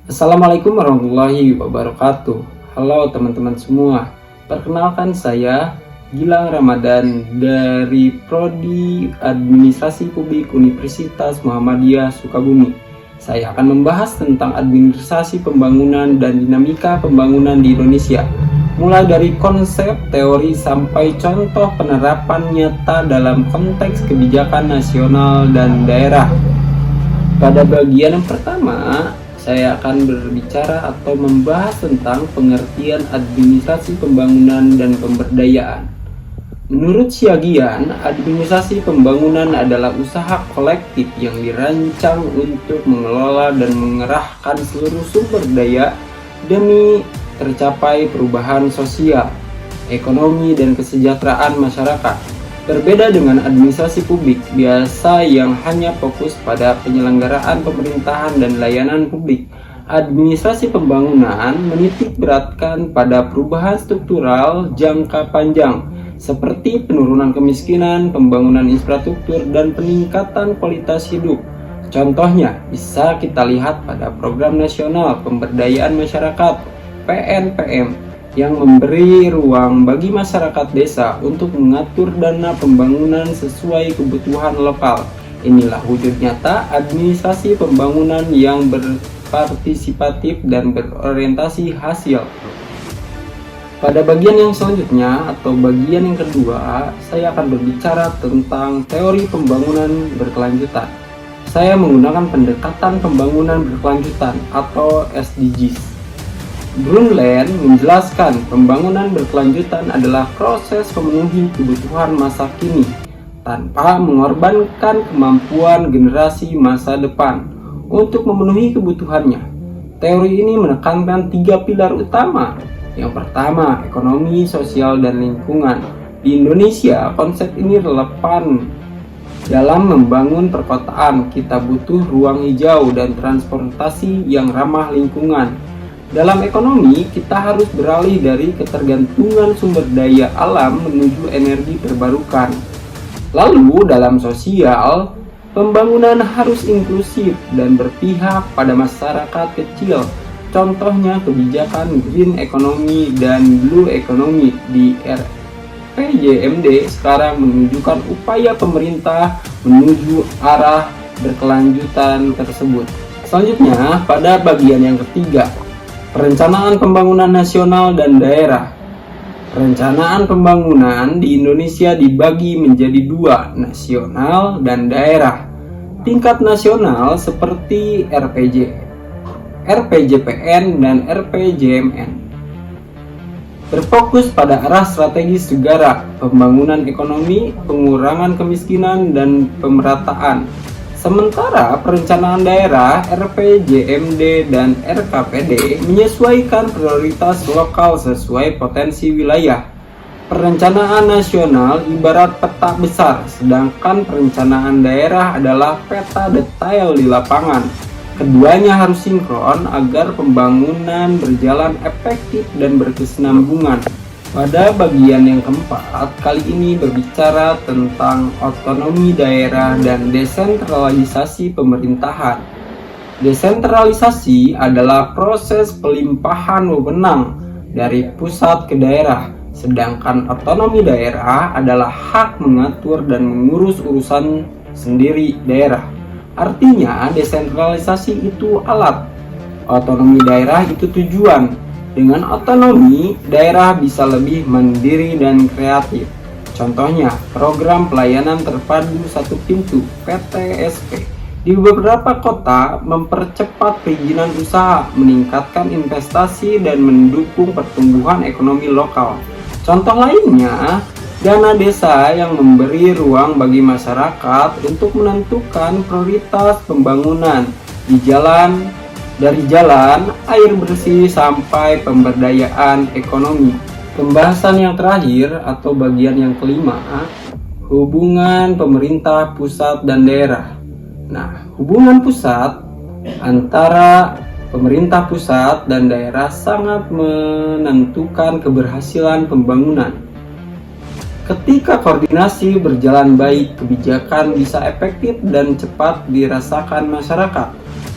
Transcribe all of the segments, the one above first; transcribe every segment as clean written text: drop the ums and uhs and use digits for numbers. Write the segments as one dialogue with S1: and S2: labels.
S1: Assalamualaikum warahmatullahi wabarakatuh. Halo teman-teman semua. Perkenalkan saya Gilang Ramadan dari Prodi Administrasi Publik Universitas Muhammadiyah Sukabumi. Saya akan membahas tentang administrasi pembangunan dan dinamika pembangunan di Indonesia, mulai dari konsep, teori, sampai contoh penerapan nyata dalam konteks kebijakan nasional dan daerah. Pada bagian yang pertama, saya akan berbicara atau membahas tentang pengertian administrasi pembangunan dan pemberdayaan. Menurut Syagian, administrasi pembangunan adalah usaha kolektif yang dirancang untuk mengelola dan mengerahkan seluruh sumber daya demi tercapai perubahan sosial, ekonomi, dan kesejahteraan masyarakat. Berbeda dengan administrasi publik biasa yang hanya fokus pada penyelenggaraan pemerintahan dan layanan publik, administrasi pembangunan menitik beratkan pada perubahan struktural jangka panjang seperti penurunan kemiskinan, pembangunan infrastruktur, dan peningkatan kualitas hidup. Contohnya bisa kita lihat pada Program Nasional Pemberdayaan Masyarakat (PNPM) yang memberi ruang bagi masyarakat desa untuk mengatur dana pembangunan sesuai kebutuhan lokal. Inilah wujud nyata administrasi pembangunan yang berpartisipatif dan berorientasi hasil. Pada bagian yang selanjutnya atau bagian yang kedua, saya akan berbicara tentang teori pembangunan berkelanjutan. Saya menggunakan pendekatan pembangunan berkelanjutan atau SDGs. Brundtland menjelaskan pembangunan berkelanjutan adalah proses memenuhi kebutuhan masa kini tanpa mengorbankan kemampuan generasi masa depan untuk memenuhi kebutuhannya. Teori ini menekankan 3 pilar utama. Yang pertama, ekonomi, sosial, dan lingkungan. Di Indonesia, konsep ini relevan dalam membangun perkotaan. Kita butuh ruang hijau dan transportasi yang ramah lingkungan. Dalam ekonomi, kita harus beralih dari ketergantungan sumber daya alam menuju energi terbarukan. Lalu, dalam sosial, pembangunan harus inklusif dan berpihak pada masyarakat kecil. Contohnya kebijakan green economy dan blue economy di RPJMD sekarang menunjukkan upaya pemerintah menuju arah berkelanjutan tersebut. Selanjutnya, pada bagian yang ketiga, perencanaan pembangunan nasional dan daerah. Perencanaan pembangunan di Indonesia dibagi menjadi 2, nasional dan daerah. Tingkat nasional seperti RPJPN, dan RPJMN berfokus pada arah strategis negara, pembangunan ekonomi, pengurangan kemiskinan, dan pemerataan. Sementara perencanaan daerah RPJMD dan RKPD menyesuaikan prioritas lokal sesuai potensi wilayah. Perencanaan nasional ibarat peta besar, sedangkan perencanaan daerah adalah peta detail di lapangan. Keduanya harus sinkron agar pembangunan berjalan efektif dan berkesinambungan. Pada bagian yang keempat, kali ini berbicara tentang otonomi daerah dan desentralisasi pemerintahan. Desentralisasi adalah proses pelimpahan wewenang dari pusat ke daerah, sedangkan otonomi daerah adalah hak mengatur dan mengurus urusan sendiri daerah. Artinya, desentralisasi itu alat, otonomi daerah itu tujuan. Dengan otonomi, daerah bisa lebih mandiri dan kreatif. Contohnya, program pelayanan terpadu satu pintu (PTSP) di beberapa kota mempercepat perizinan usaha, meningkatkan investasi, dan mendukung pertumbuhan ekonomi lokal. Contoh lainnya, dana desa yang memberi ruang bagi masyarakat untuk menentukan prioritas pembangunan dari jalan, air bersih, sampai pemberdayaan ekonomi. Pembahasan yang terakhir atau bagian yang kelima, hubungan pemerintah pusat dan daerah. Nah, hubungan pusat antara pemerintah pusat dan daerah sangat menentukan keberhasilan pembangunan. Ketika koordinasi berjalan baik, kebijakan bisa efektif dan cepat dirasakan masyarakat.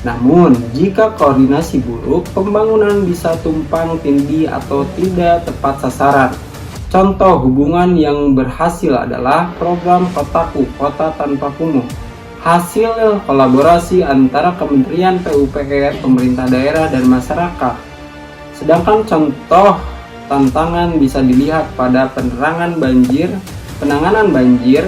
S1: Namun, jika koordinasi buruk, pembangunan bisa tumpang tindih atau tidak tepat sasaran. Contoh hubungan yang berhasil adalah program Kotaku, Kota Tanpa Kumuh. Hasil kolaborasi antara Kementerian PUPR, pemerintah daerah, dan masyarakat. Sedangkan contoh tantangan bisa dilihat pada penanganan banjir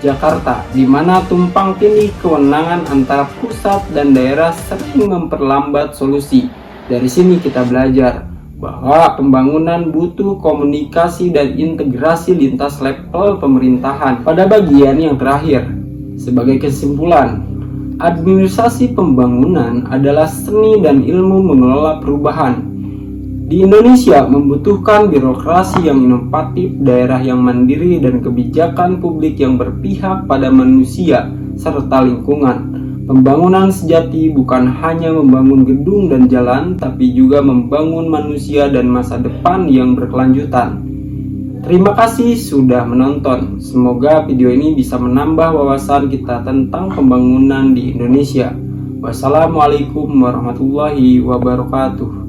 S1: Jakarta, di mana tumpang tindih kewenangan antara pusat dan daerah sering memperlambat solusi. Dari sini kita belajar bahwa pembangunan butuh komunikasi dan integrasi lintas level pemerintahan. Pada bagian yang terakhir, sebagai kesimpulan, administrasi pembangunan adalah seni dan ilmu mengelola perubahan. Di Indonesia membutuhkan birokrasi yang inovatif, daerah yang mandiri, dan kebijakan publik yang berpihak pada manusia serta lingkungan. Pembangunan sejati bukan hanya membangun gedung dan jalan, tapi juga membangun manusia dan masa depan yang berkelanjutan. Terima kasih sudah menonton. Semoga video ini bisa menambah wawasan kita tentang pembangunan di Indonesia. Wassalamualaikum warahmatullahi wabarakatuh.